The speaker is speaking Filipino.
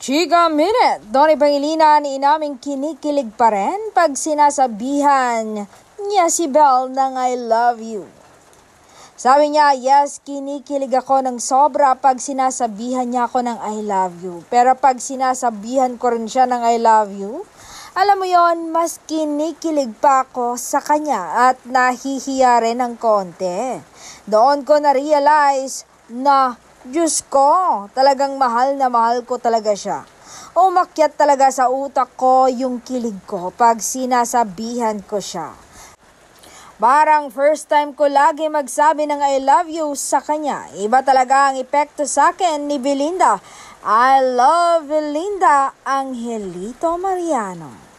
Chika Minute, Donnie Pangilinan inaming kinikilig pa rin pag sinasabihan niya si Belle ng I love you. Sabi niya, yes, kinikilig ako ng sobra pag sinasabihan niya ako ng I love you. Pero pag sinasabihan ko rin siya ng I love you, alam mo yon, mas kinikilig pa ako sa kanya at nahihiya rin ng konti. Doon ko na-realize na Diyos ko, talagang mahal na mahal ko talaga siya. Umakyat talaga sa utak ko yung kilig ko pag sinasabihan ko siya. Parang first time ko lagi magsabi ng I love you sa kanya. Iba talaga ang epekto sa akin ni Belinda. I love Belinda Angelito Mariano.